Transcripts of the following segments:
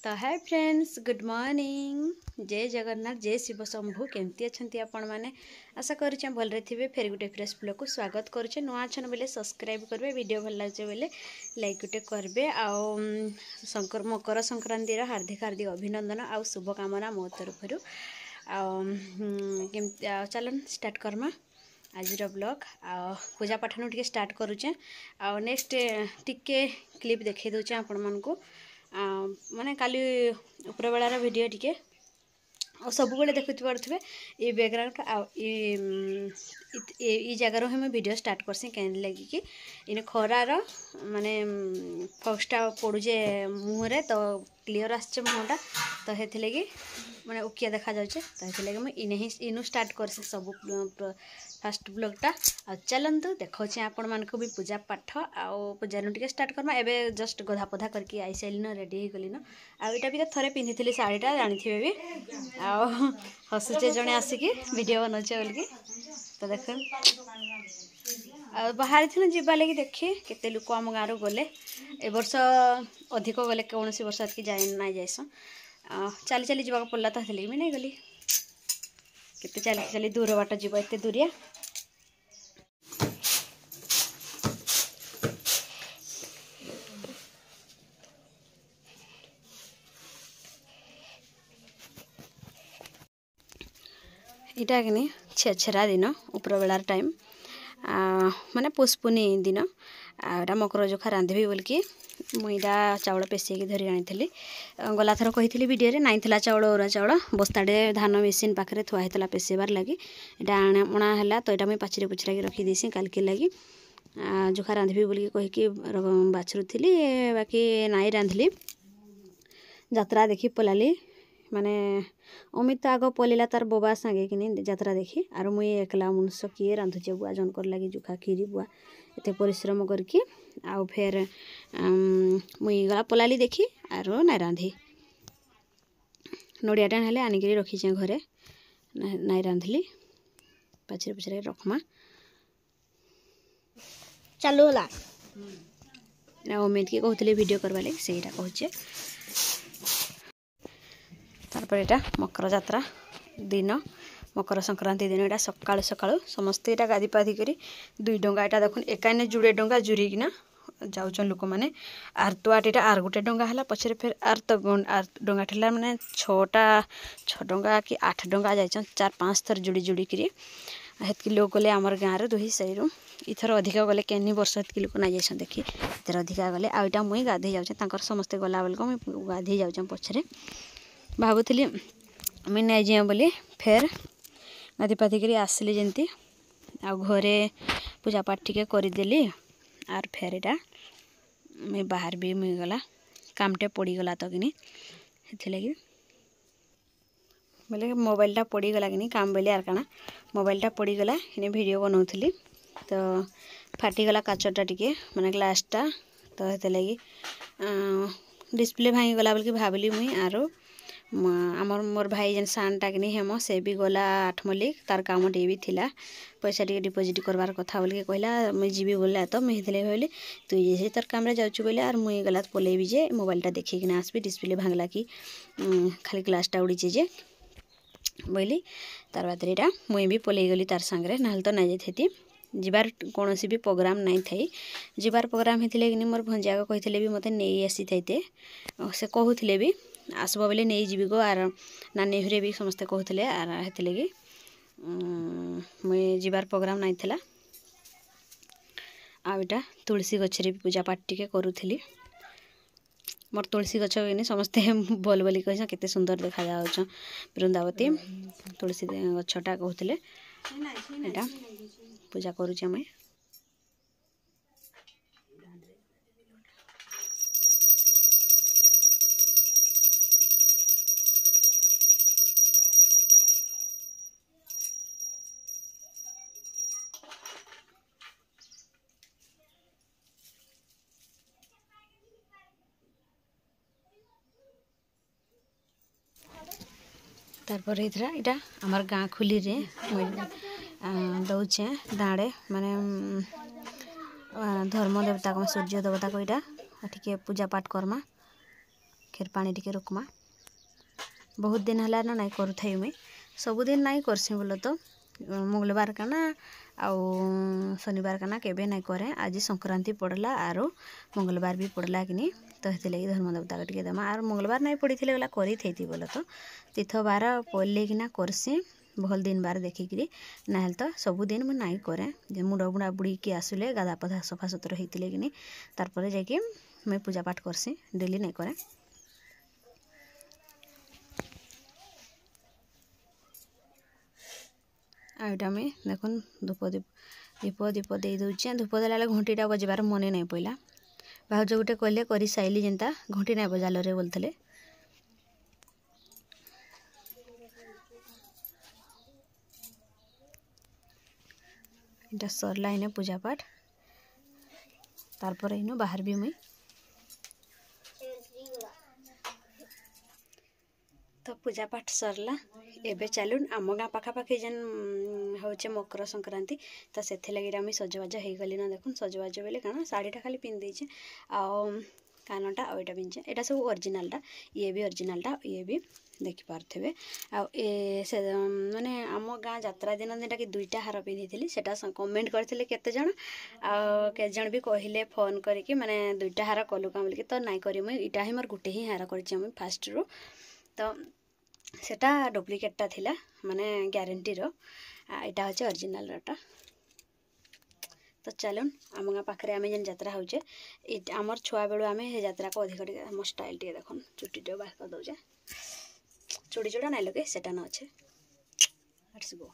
तो hi friends, good morning. जय जगन्नाथ, जय शिव शंभु। केमती अच्छा आपण मैंने आशा करें भलरे थे। फेर गोटे फ्रेश ब्लॉग को स्वागत करुचे। नुआ छन बोले सब्सक्राइब करेंगे, वीडियो भल लगे बोले लाइक गोटे करेंगे। मकर संक्रांति हार्दिक हार्दिक अभिनंदन आउ शुभकामना मो तरफ। चलन स्टार्ट करमा आज ब्लॉग। पूजा पाठ टे स्टार्ट करुचे। नेक्स्ट टिके क्लिप देखी दूचे आपण मानकु। माने काली ऊपर बेलार वीडियो टिके सब बेले देखु पारे ये बैकग्राउंड ई जगार ही मुझे वीडियो स्टार्ट करसी कहीं लगी कि इन खरार माने फक्सटा पड़ूजे मुहरे तो क्लीयर आसचे मुहटा तो हेथि लगी माने उकिया देखा जाउछे। तो हेथि लगी मुझे इने ही इनु स्टार्ट करसी सब फास्ट ब्लॉगटा। चलतु देखा आपण मानक भी पूजा पाठ आउ पूजा टे स्टार्ट करमा। एबे जस्ट गधा पधा करके आई सारी रेडी हो गली। आईटा भी थरे पिंधि शाढ़ीटा जानी भी हसुचे जड़े आसिकी वीडियो बनाचे बोलिकी। तो देख बाहर थी जीवा लगी देखिए केते लोक आम गाँव गले। ए वर्ष अधिक गले कौन सी वर्ष की जाए ना जाइस चली चली जावा पड़ा। तो हेल्ले नहीं गली केते चली चली दूर बाट जीव एत दूरिया। इटा कि छेरा दिन ऊपर बेलार टाइम माने पुष्पुनी दिन आटा मकर जोखा रांधि बोलिकी मुईटा चाउल पेसैकी धरी आनी। गला थर कही वीडियो नाइंला चाउल ओरा चाउल बस्ताडे धान मेसीन पाखे थुआ होता पेसैबार लगी यहाँ अणा है। तो यहाँ मुझे पाचरी पुचरा की रखीदेसी काल्के लगी जोखा रांधि बोलिकी कहीकि बाछुरी बाकी नाई रांधली। जात्रा देखी पलाली माने अमित आग पलैला तार बोबा सांगे कि जात्रा देखी आर मुई एकला मनुष्य किए रांधुचे बुआ जनकर लगी जुखा खीरी बुआ एत परिश्रम करके आउ फेर मुई गला पलाली देखी आर नाई रांधि नड़िया टाण हेले आनिक रखीचे घरे नाई रांधली पाचरे पुचरे रखमा चालू होला। अमित के कहते वीडियो करवा लगे से कहचे। तारपर यहाँ मकर जात्रा दिन मकर संक्रांति दिन यहाँ सकाळु सकाळु समस्ते यहाँ गाधी पाधी करी दुई डंगा यहाँ देखुन एकाने जुड़े डंगा जुड़ीकिना जाऊन लोक मैंने आर तो आटा आर गोटे डंगा है पछे फिर आर तो डंगा ठेला मैंने छ डंगा कि 8 डंगा जाइछन 4-5 थर जुड़ी जुड़ी करी हेतकी लोग गले आमर गाँव दुही साइरु इथर अधिक गले केनी वर्ष हेतकी लोक ना जाइछन देखी इथर अधिका गले आईटा मुई गाधे जाऊँ समस्ते गला बेलको मुई गाधे जाऊँ पछरे भावुली मुझे नहीं जाए बोली फेर गाधी पाधी कर आसली जमी आ घरे पूजा पाठ टिके करदेली आर फेर इटा मुझे बाहर भी मुझे गला कामटे पड़गला तो कि लगी बोले मोबाइलटा पड़गला कि काम बोले आर काना मोबाइलटा पड़गला इन वीडियो बनाऊली तो फाटीगला काचटा टिके माने ग्लासटा तो हेते लगी डिस्प्ले भांगीगला बोल भाविली मुई आरो आमर मोर भाई जेन सानटा कि हेम से भी गला 8 मल्लिक तार काम टे भी थिला पैसा टे डिपोजिट करवार कथा बोल कहला मुझे जीवी बोला तो मुझे भाविली तु ये तार काम जाऊँ बोले आर मुई गला पलैबी जे मोबाइलटा देखिकिना आसबी डिस्प्ले भांगला कि खाली ग्लासटा उड़ीचे जे बोली तार बाद यहाँ मुई भी पलैई गली तार सांगे ना तो नहीं जाती जीवार कौन भी प्रोग्राम नहीं थी जीवार प्रोग्राम होते कि मोर भंजिया कहते भी मत नहीं आसी थे से कहते भी आसब बोले नहीं जीवी गो आर नानी घरे भी समस्ते कहते आर हेती लगी मुई जीवार प्रोग्राम नहीं थिला। आटा तुलसी गछरे भी पूजा पाठ टिके करूथली मोर तुलसी गछ समस्ते बोल बोली कह केते सुंदर देखा जाउछ वृंदावती तुलसी गछटा कहते एटा पूजा करूचे मैं। तारपर इटा आमर गाँ खुली रे दौचे दाड़े माने धर्म देवता को सूर्य देवता को इटा टिके पूजा पाठ करमा खीर पानी टिके रुकमा बहुत दिन है ना नहीं करू थाई मुई सबुदिन नहीं करसी बोलो तो मंगलवार का ना आउ शनिवार का ना केबे नहीं करे आज संक्रांति पड़ला आरो मंगलवार भी पड़ला कि नहीं तो हेते लगी धर्म देवता के टिके देमा आर मंगलवार नहीं पड़ी थिले गला करी थेती बोलो तो तीर्थवार पड़ले कि ना करसी भल दिन बार देखिकी ना तो सबुदिन मुझे नाई करे मुंड बुड़ा बुड़ी के आसले गाधा पधा सफा सुतरा होते कि नहीं तार जाकि मुझे पूजा पाठ करसी डेली नहीं करे आईटा में देखुन धूप दीप दीप दे दूचे धूप देला घंटीटा बजबार मने नहीं पड़ा भाउज गोटे कहले कर साइली जेनता घंटी नहीं बजाल रे बोलते इटा सरला इने पूजा पाठ तारपर इनो बाहर भी मुई तो पूजा पाठ सरला एबे चलून आम गाँ पाखापाखि जेन होचे मकर संक्रांति तो से लगे आम सजबाज हो गली ना देखुन सजबाज बोले कण शाढ़ीटा खाली पिंधे आउ कानटा आउ यहाँ पिंधे यहाँ सब ओरिजिनालटा ये भी ओरिजिनालटा ये भी देखिपारे आ माने आम गाँ यात्रा दिन जेटा कि दुईटा हार पिंधि सेटा कमेंट करते केते जण के जण भी कहले फोन करके माने दुईटा हार कलु का बोलिक तो नाई करी मुई इटा ही मोर गुटे ही हार कर फास्ट रू तो सेटा डुप्लिकेटटा थिला माने ग्यारंटी रो एटा होचे ओरिजिनल रोटा तो चलून आम गाँ पाखे आम जेन यात्रा होचे आमर छुआ बेलू आम यात्रा को अधिक आम स्टाइल टे देखुन चुटी टे बाहर कर दौचे चूड़ी चूड़ा नाई लगे सेटा न अच्छे लेट्स गो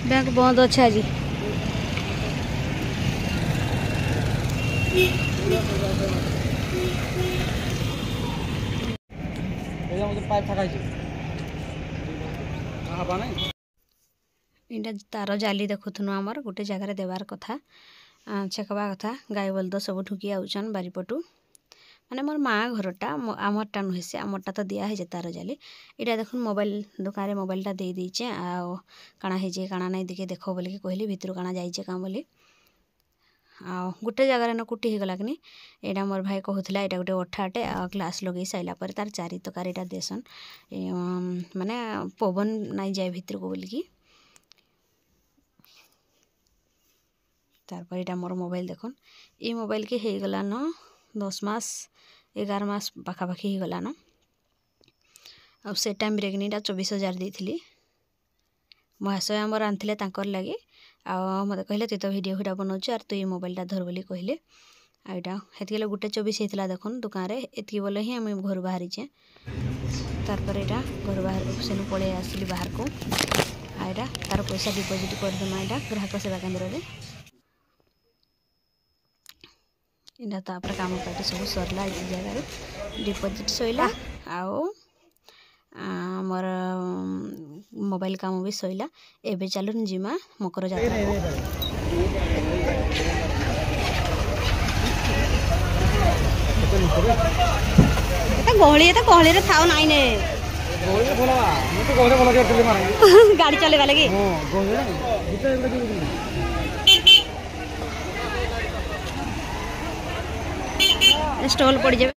बैंक बंद अच्छे आज इटा तार जाली देखुन आमर गोटे जगार देवार कथा छेकवा कथा गाय बलद सब ढुकी आउछन बारीपटू माने मोर माँ घरटा आमरटा नुहे से आमरटा तो दिया है तार जाली इटा देखुन मोबाइल दुकान मोबाइलटा दे दीचे आ काना है काना नहीं दिखे देख बोलिक कहली भितर काना जाइए क्या बोली आ गोटे जगार न कुटी हो गला कि यहाँ मोर भाई कहूला यहाँ गोटे अठाटे ग्लास लगे साइला पर तार चारि तकार यहाँ देसन माने पवन नहीं जाए भितर को बोलिकी तारपर यहाँ मोर मोबाइल देखुन ये मोबाइल के हो गला न 10 मास 11 मास पाखापाखि हो गला न आ से टाइम रे कि 24,000 देती महाशय आमर आनते लगे मत कहले तु तो भिडियो फिडियो बनाऊँ और तु ये मोबाइलटा धर बोली कहले आईटा हेतु गोटे 24 होता देखुन दुकान में एति बोले ही आम घर बाहरीचे तारपर यहाँ घर बाहर से पड़े आसली बाहर को आईटा तार पैसा डिपोजिट करदेमा यहाँ ग्राहक सेवा केन्द्र में इना तापर काम पाटी सब सरला ये जगह डिपोजिट सैला आओ मोर मोबाइल काम भी सैला एबे चलून जिमा मकर जात्रा गहली रे थाओ नाई ने गाड़ी चलेगा लगे स्टॉल पड़ जाए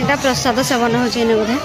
এটা প্রসাদ সেবন হচ্ছে এনে বোধে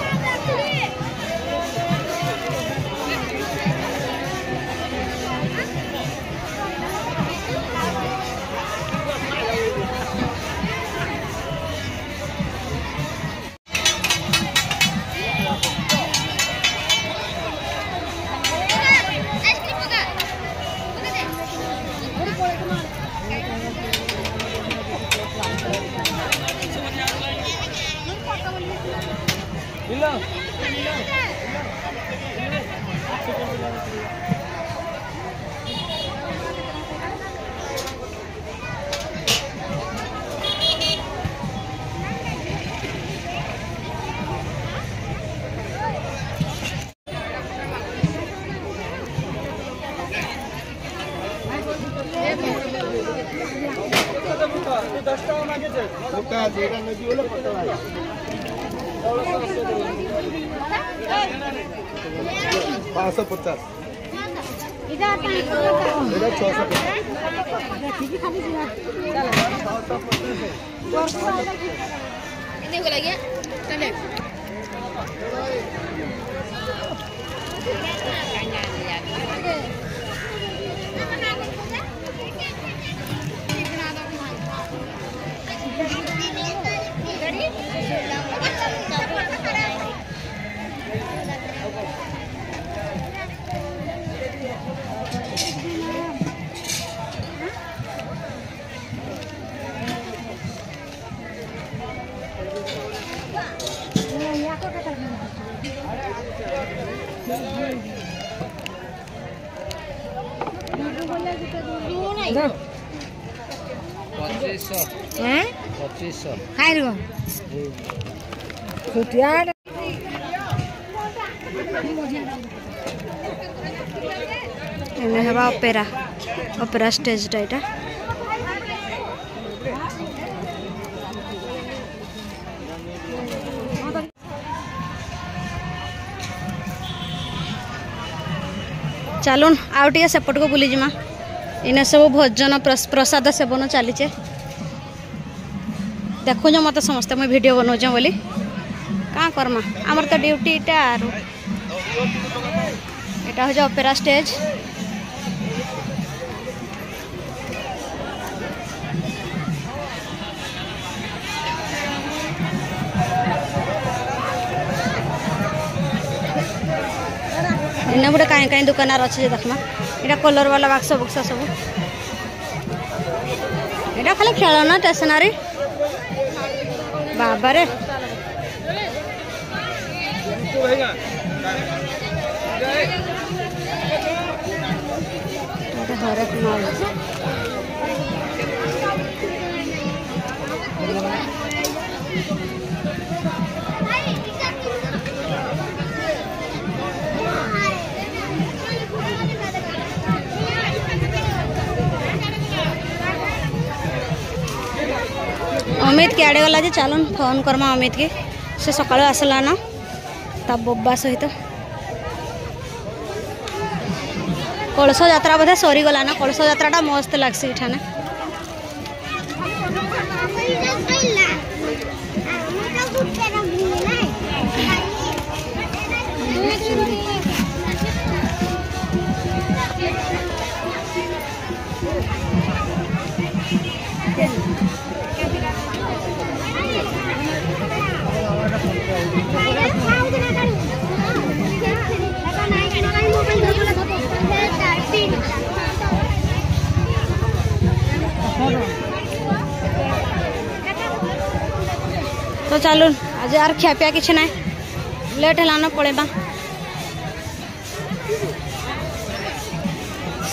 অপেরা অপেরা স্টেজটা এটা चलून आउ टे सेपट को बुली जिमा इने सब भोजन प्रसाद सेवन चलीचे देखुज मत समस्ते मुझे वीडियो बनाऊँ बोली क्या करमा आमर तो ड्यूटी इटा यहाँ हूँ ऑपेरा स्टेज इन्हें गोटे कहीं कहीं दुकान अच्छे देखमा यहाँ कलर वाला बक्स बक्सा सब यहाँ खाली खेलना स्टेशनरी बाबारे हरेक माल अमित के आड़े गला चलन फोन करमा अमित के से सका आसला ना ता बब्बा सहित कलश यात्रा बोधे सरीगला ना कलश यात्रा मस्त लगसी इठाने तो चलो आज यार खिया पिया किसी ना लेट है पड़ेबा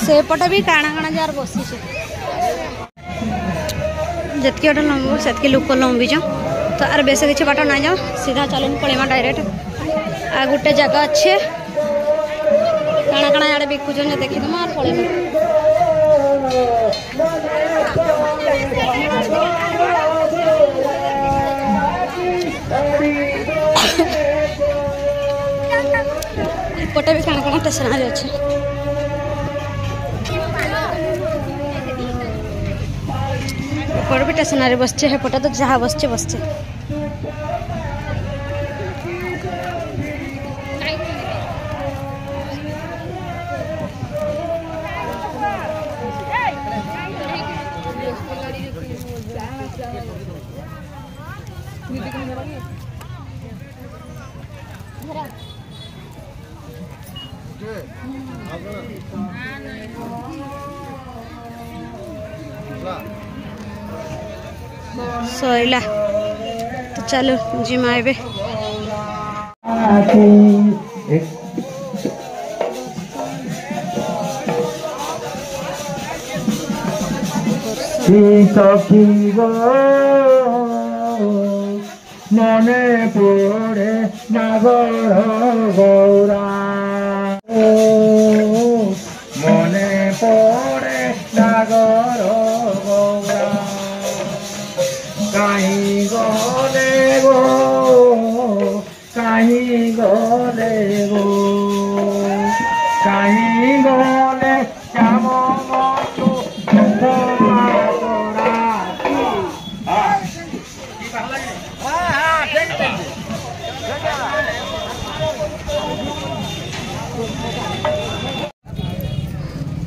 सेपटे भी काଣା काଣା जार बसी जितकी बाट लंब से लोक लंबीच तो आर बेस किसी बाट ना जाओ सीधा चलन पड़ेमा डायरेक्ट आ गोटे जगह अच्छे काଣା काଣା यार बिकुचन देखीदम आर पड़ेमा पटे भी काଣା काଣା स्टेशनरी अच्छे भी स्टेशनरी बसचे है पटे तो जहाँ बसचे बसचे सैला तो चलो जिम आए सखी गो मने पड़े नागर गौरा मने पड़े नागर गौरा कहीं गले गो कहीं गले गो कहीं गले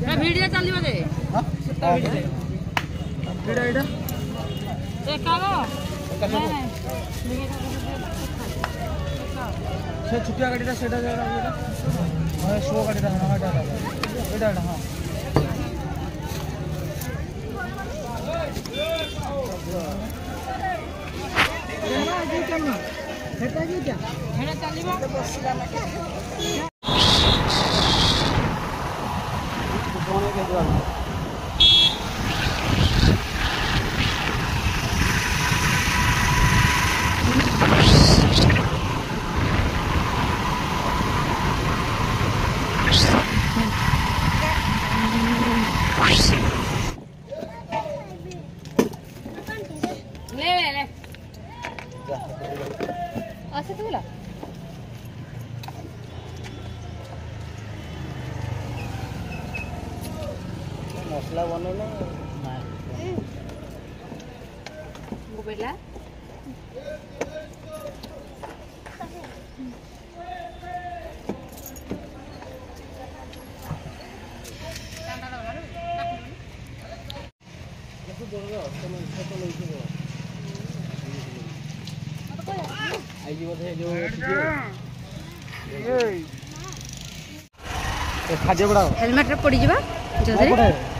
श्याम वीडियो चलिबा दे से छुट्टिया गाड़ी सेटा शो गाड़ी हाँ मसला बनना खाद्य गुड़ा हेलमेट पड़ जा